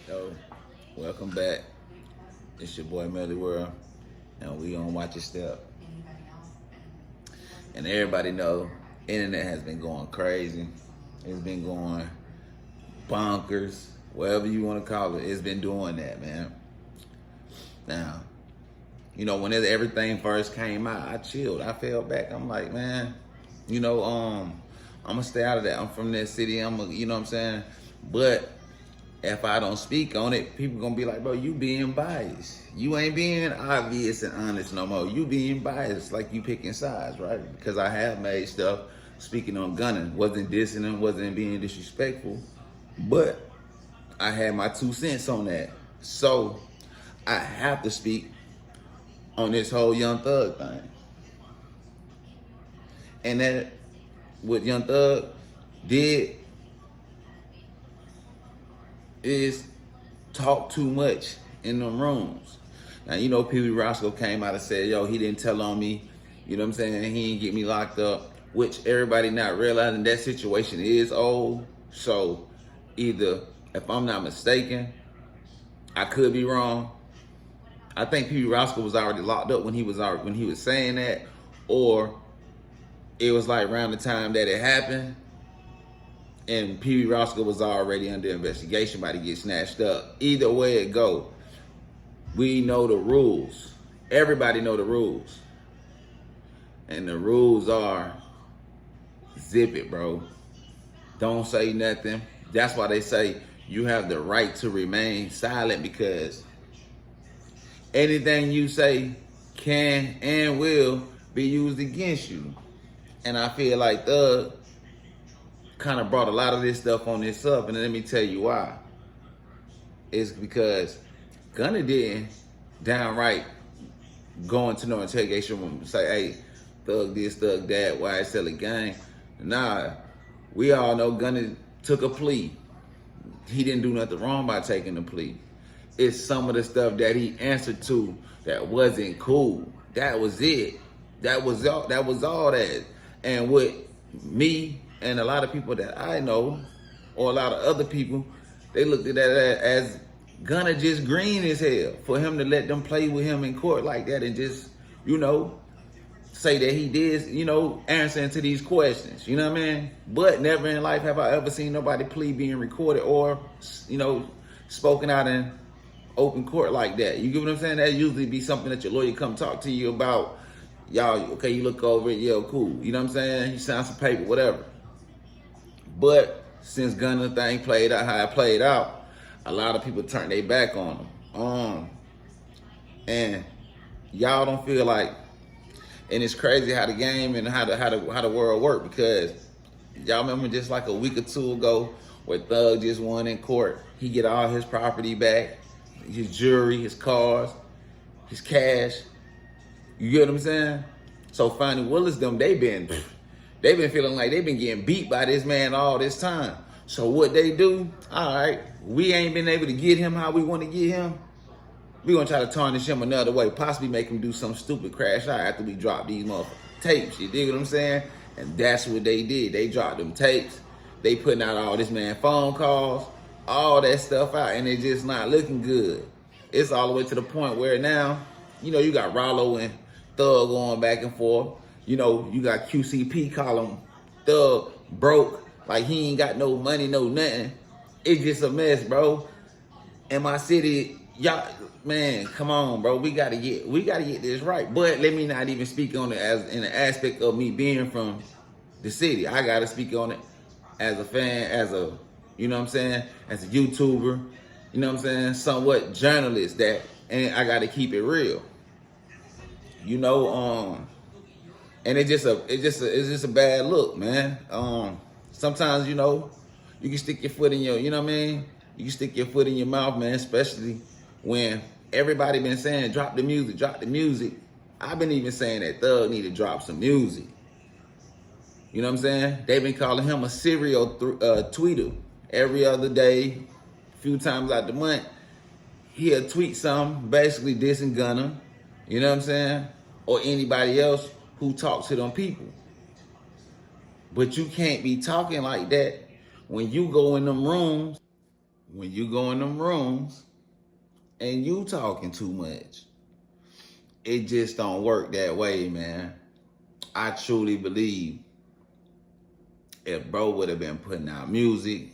Yo, welcome back. It's your boy Melly World, and we on Watch Your Step. And everybody know, internet has been going crazy. It's been going bonkers, whatever you want to call it. It's been doing that, man. Now, when everything first came out, I chilled. I fell back. I'm like, man, I'm gonna stay out of that. I'm from that city. You know what I'm saying? But if I don't speak on it, people gonna be like, bro, you being biased. You ain't being obvious and honest no more. You being biased, like you picking sides, right? Because I have made stuff speaking on gunning. Wasn't dissing them, wasn't being disrespectful. But I had my 2 cents on that. So I have to speak on this whole Young Thug thing. And that what Young Thug did is talk too much in the rooms. Now, Pee Wee Roscoe came out and said, yo, he didn't tell on me. You know what I'm saying? He didn't get me locked up, which everybody not realizing that situation is old. So either, if I'm not mistaken, I could be wrong. I think Pee Wee Roscoe was already locked up when he was saying that, or it was like around the time that it happened, and Pee Wee Roscoe was already under investigation, about to get snatched up. Either way it go, we know the rules. Everybody know the rules. And the rules are, zip it, bro. Don't say nothing. That's why they say you have the right to remain silent, because anything you say can and will be used against you. And I feel like Thug kind of brought a lot of this stuff on this up, and let me tell you why. It's because Gunna didn't downright go into no interrogation room and say, hey, Thug this, Thug that, why it's selling gang. Nah, we all know Gunna took a plea. He didn't do nothing wrong by taking the plea. It's some of the stuff that he answered to that wasn't cool. That was it. That was all that. And with me and a lot of people that I know, or a lot of other people, they looked at that as Gunna just green as hell for him to let them play with him in court like that and just, say that he did, answering to these questions. You know what I mean? But never in life have I ever seen nobody plea being recorded or, spoken out in open court like that. You get what I'm saying? That usually be something that your lawyer come talk to you about. Y'all, okay, you look over it, yeah, cool. You know what I'm saying? You sign some paper, whatever. But since Gunna thing played out how it played out, a lot of people turned their back on him. And y'all don't feel like, and it's crazy how the game and how the world work, because y'all remember just like a week or two ago where Thug just won in court. He get all his property back, his jewelry, his cars, his cash. You get what I'm saying? So Fonnie Willis, they've been feeling like they've been getting beat by this man all this time. So what they do, all right, we ain't been able to get him how we want to get him. We're going to try to tarnish him another way, possibly make him do some stupid crash out after we drop these motherfucking tapes. You dig what I'm saying? And that's what they did. They dropped them tapes. They putting out all this man phone calls, all that stuff out, and it's just not looking good. It's all the way to the point where now, you got Rollo and Thug going back and forth. You got QCP calling Thug broke, like he ain't got no money, no nothing. It's just a mess, bro. In my city, y'all, man, come on, bro. We gotta get this right. But let me not even speak on it as in the aspect of me being from the city. I gotta speak on it as a fan, as a, as a YouTuber, somewhat journalist that, and I gotta keep it real. And it's just a bad look, man. Sometimes, you can stick your foot in your, you can stick your foot in your mouth, man, especially when everybody been saying, drop the music, drop the music. I've been even saying that Thug need to drop some music. You know what I'm saying? They've been calling him a serial tweeter. Every other day, a few times out the month, he'll tweet something, basically dissing Gunna, you know what I'm saying? Or anybody else who talks to them people. But you can't be talking like that when you go in them rooms when you go in them rooms and you talking too much, it just don't work that way, man. I truly believe if bro would have been putting out music,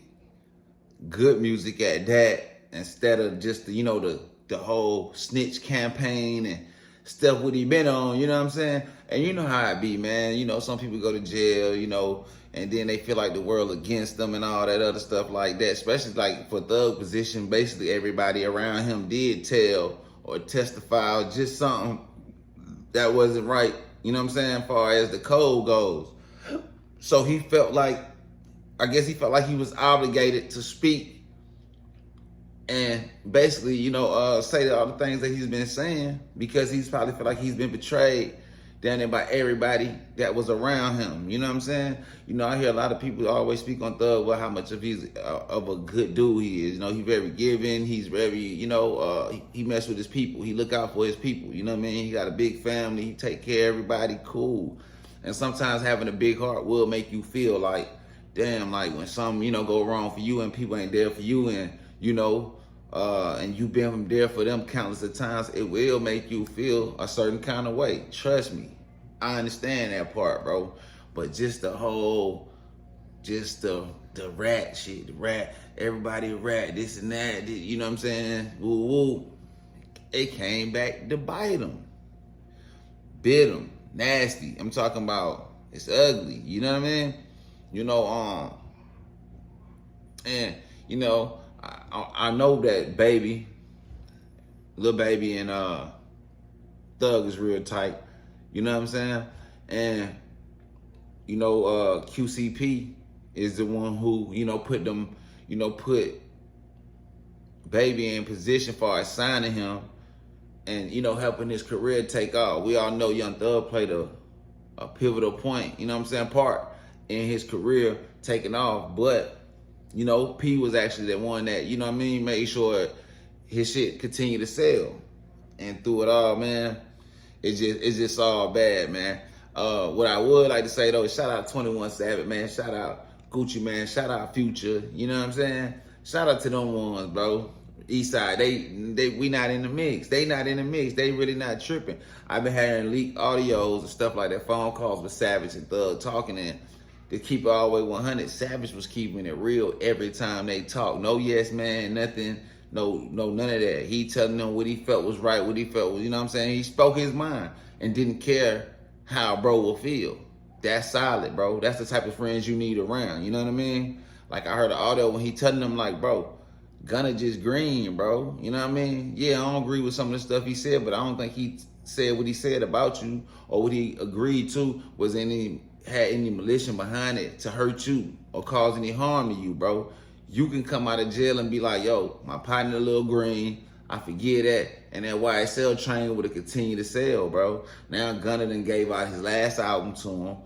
good music at that, instead of just the whole snitch campaign and stuff what he been on, you know what I'm saying? And you know how it be, man. You know, some people go to jail, and then they feel like the world against them and all that other stuff like that. Especially like for thug position, basically everybody around him did tell or testify or just something that wasn't right, you know what I'm saying, as far as the code goes. So he felt like, I guess he felt like he was obligated to speak and basically, say all the things that he's been saying, because he's probably feel like he's been betrayed down there by everybody that was around him. You know what I'm saying? I hear a lot of people always speak on Thug about how much of a good dude he is. He's very giving. He's very, he mess with his people. He look out for his people. You know what I mean? He got a big family. He take care of everybody. Cool. And sometimes having a big heart will make you feel like, damn, like when something, go wrong for you and people ain't there for you, and, and you've been there for them countless of times, it will make you feel a certain kind of way. Trust me. I understand that part, bro. But just the whole, the rat shit, the rat, everybody rat, this and that, you know what I'm saying? Woo woo. It came back to bite him. Bit him. Nasty. I'm talking about, it's ugly. You know what I mean? And, I know that Lil Baby and Thug is real tight. You know what I'm saying? And, QCP is the one who, put them, put Baby in position for signing him and, helping his career take off. We all know Young Thug played a pivotal point, part in his career taking off. But, P was actually the one that, made sure his shit continued to sell. And through it all, man, it's just all bad, man. What I would like to say though is shout out 21 Savage, man. Shout out Gucci, man. Shout out Future. You know what I'm saying? Shout out to them ones, bro. Eastside, we not in the mix. They not in the mix. They really not tripping. I've been hearing leaked audios and stuff like that, phone calls with Savage and Thug talking, and to keep it all the way 100, Savage was keeping it real every time they talk. No yes man, nothing, no none of that. He telling them what he felt was right, what he felt was, you know what I'm saying? He spoke his mind and didn't care how bro will feel. That's solid, bro. That's the type of friends you need around, you know what I mean? Like I heard the audio when he telling them like, bro, Gunna just green, bro. You know what I mean? Yeah, I don't agree with some of the stuff he said, but I don't think he said what he said about you or what he agreed to had any malicious behind it to hurt you or cause any harm to you, bro. You can come out of jail and be like, yo, my partner a little green, I forget that, and that YSL train would have continued to sell, bro. Now Gunna done gave out his last album to him.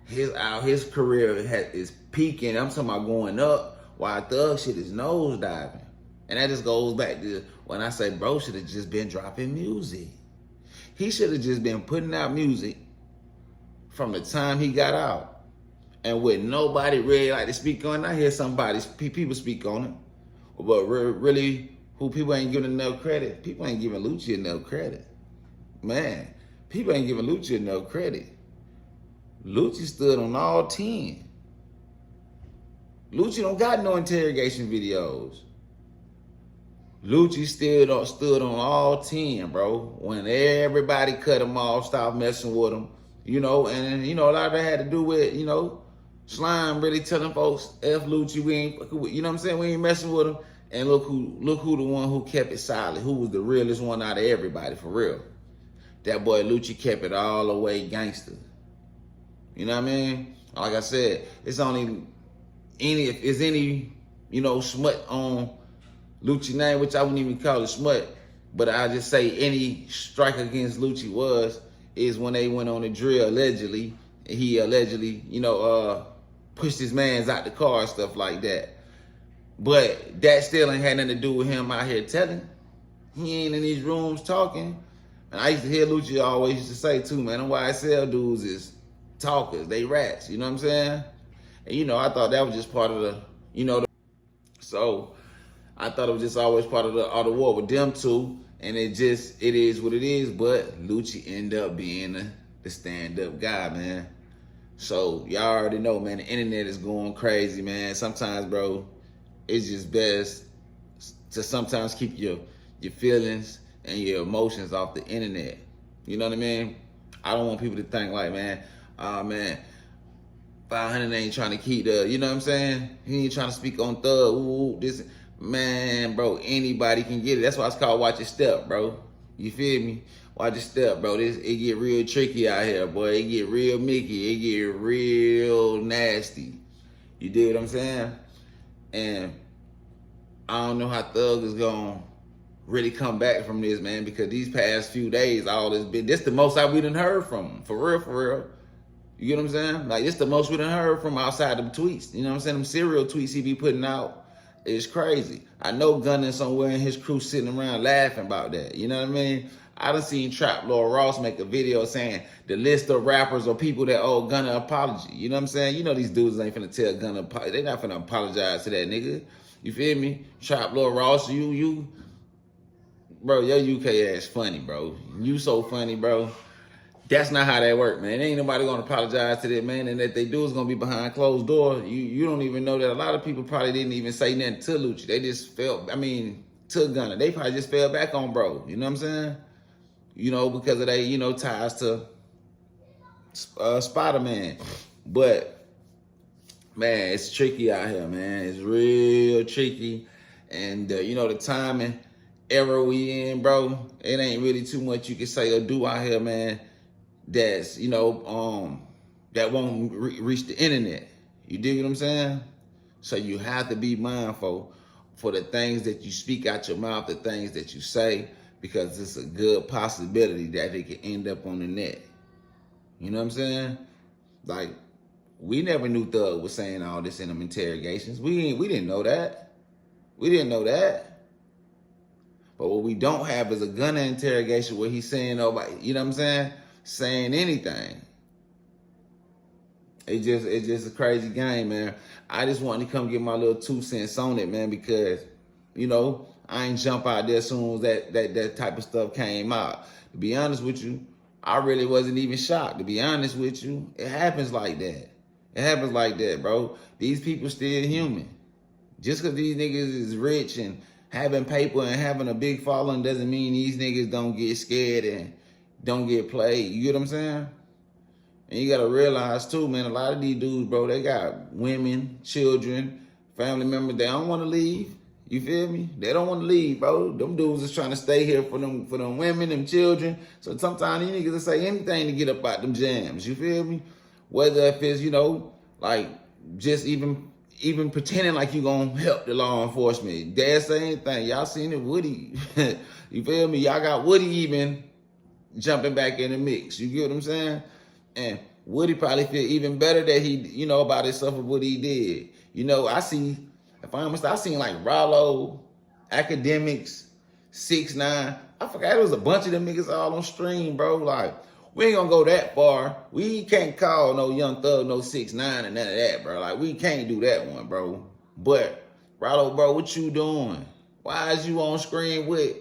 His career is peaking. I'm talking about going up, while Thug shit is nosediving. And that just goes back to when I say bro should have just been dropping music. He should have just been putting out music from the time he got out. And with nobody really like to speak on it. I hear people speak on it. But really, who people ain't giving enough credit. People ain't giving Lucci enough credit. Man, people ain't giving Lucci enough credit. Lucci stood on all 10. Lucci don't got no interrogation videos. Lucci stood on all 10, bro. When everybody cut him off, stopped messing with him, and a lot of that had to do with, Slime really telling folks, F Lucci, we ain't, you know what I'm saying? We ain't messing with him. And look who the one who kept it solid, who was the realest one out of everybody, for real. That boy Lucci kept it all the way gangster. You know what I mean? Like I said, it's only if there's any, smut on Lucci name, which I wouldn't even call it smut, but I just say any strike against Lucci is when they went on the drill allegedly. He allegedly, pushed his mans out the car and stuff like that. But that still ain't had nothing to do with him out here telling. He ain't in these rooms talking. And I used to hear Lucci always used to say too, man, them YSL dudes is talkers, they rats, you know what I'm saying? And I thought that was just part of the, so I thought it was just always part of the war with them two, and it is what it is. But Lucci ended up being the stand-up guy, man. So y'all already know, man. The internet is going crazy, man. Sometimes, bro, it's just best to sometimes keep your feelings and your emotions off the internet. You know what I mean? I don't want people to think like, man, man, 500 ain't trying to keep the, you know what I'm saying? He ain't trying to speak on Thug. Ooh, this, man, bro, anybody can get it. That's why it's called Watch Your Step, bro. You feel me? Watch your step, bro. It get real tricky out here, boy. It get real Mickey. It get real nasty. You dig what I'm saying? And I don't know how Thug is gonna really come back from this, man, because these past few days, this the most we done heard from him. For real, for real. You get what I'm saying? Like, this the most we done heard from outside them tweets. You know what I'm saying? Them serial tweets he be putting out is crazy. I know Gunna somewhere in his crew sitting around laughing about that. You know what I mean? I done seen Trap Lord Ross make a video saying the list of rappers or people that owe Gunna apology. You know what I'm saying? You know these dudes ain't finna tell Gunna, they not finna apologize to that nigga. You feel me? Trap Lord Ross, bro, your UK ass funny, bro. You so funny, bro. That's not how that work, man. Ain't nobody gonna apologize to that, man. And if they do, it's gonna be behind closed doors. You don't even know that a lot of people probably didn't even say nothing to Lucci. They just to Gunna. They probably just fell back on bro. You know what I'm saying? You know, because of they, ties to Spider-Man. But, man, it's tricky out here, man. It's real tricky. And, the timing era we in, bro, it ain't really too much you can say or do out here, man, that's, that won't reach the internet. You dig what I'm saying? So you have to be mindful for the things that you speak out your mouth, the things that you say, because it's a good possibility that it could end up on the net. You know what I'm saying? Like, we never knew Thug was saying all this in them interrogations. We didn't know that. We didn't know that. But what we don't have is a Gunna interrogation where he's saying nobody, you know what I'm saying? Saying anything. It's just a crazy game, man. I just wanted to come get my little 2 cents on it, man, because, I ain't jump out there as soon as that type of stuff came out. To be honest with you, I really wasn't even shocked. To be honest with you, it happens like that. It happens like that, bro. These people still human. Just because these niggas is rich and having paper and having a big following doesn't mean these niggas don't get scared and don't get played. You get what I'm saying? And you gotta realize too, man, a lot of these dudes, bro, they got women, children, family members. They don't want to leave. You feel me? They don't want to leave, bro. Them dudes is trying to stay here for them women, them children. So sometimes these niggas will say anything to get up out them jams. You feel me? Whether if it's, like just even pretending like you gonna help the law enforcement. Dad say anything. Y'all seen it, Woody. You feel me? Y'all got Woody even jumping back in the mix. You get what I'm saying? And Woody probably feel even better that he, about himself of what he did. I see. If I'm honest, I seen like Rollo, Academics, 6ix9ine. I forgot it was a bunch of them niggas all on stream, bro. Like, we ain't gonna go that far. We can't call no Young Thug, no 6ix9ine and none of that, bro. Like, we can't do that one, bro. But, Rollo, bro, what you doing? Why is you on screen with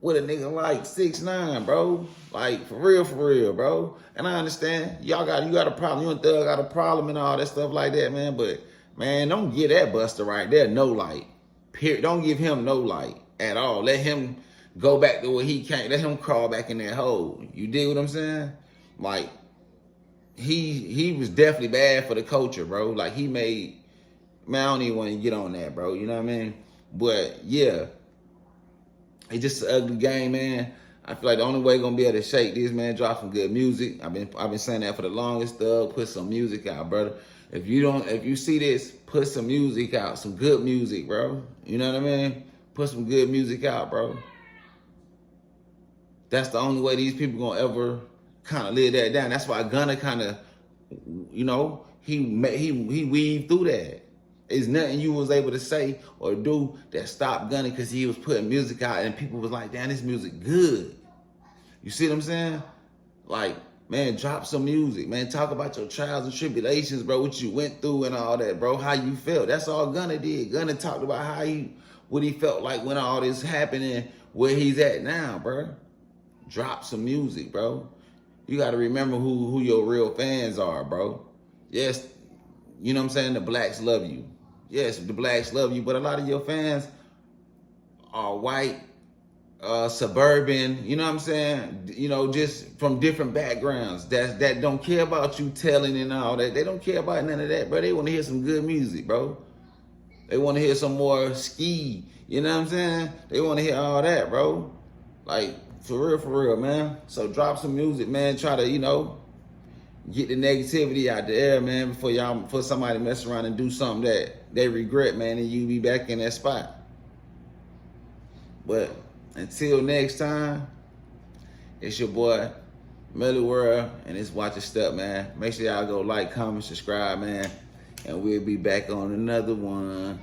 a nigga like 6ix9ine, bro? Like, for real, bro. And I understand, you got a problem. You and Thug got a problem and all that stuff like that, man. But, man, don't give that Buster right there no light. Period. Don't give him no light at all. Let him go back to where he can't. Let him crawl back in that hole. You dig what I'm saying? Like, he was definitely bad for the culture, bro. Like, he made, man, I don't even want to get on that, bro. You know what I mean? But, yeah. It's just an ugly game, man. I feel like the only way gonna be able to shake this, man, drop some good music. I've been saying that for the longest, Thug. Put some music out, brother. If you see this, put some music out, some good music, bro. You know what I mean? Put some good music out, bro. That's the only way these people gonna ever kind of live that down. That's why Gunna kind of, he weaved through that. There's nothing you was able to say or do that stopped Gunna because he was putting music out and people was like, damn, this music good. You see what I'm saying? Like, Man, drop some music, man. Talk about your trials and tribulations, bro. What you went through and all that, bro. How you felt. That's all Gunna did. Gunna talked about what he felt like when all this happened and where he's at now, bro. Drop some music, bro. You got to remember who your real fans are, bro. Yes, you know what I'm saying? The blacks love you. Yes, the blacks love you, but a lot of your fans are white, suburban, you know what I'm saying? You know, just from different backgrounds that don't care about you telling and all that. They don't care about none of that, bro. They want to hear some good music, bro. They want to hear some more ski, you know what I'm saying? They want to hear all that, bro. Like, for real, man. So drop some music, man. Try to, you know, get the negativity out the air, man, before somebody mess around and do something that they regret, man, and you be back in that spot. But until next time, it's your boy, Melly World, and it's Watch Your Step, man. Make sure y'all go like, comment, subscribe, man, and we'll be back on another one.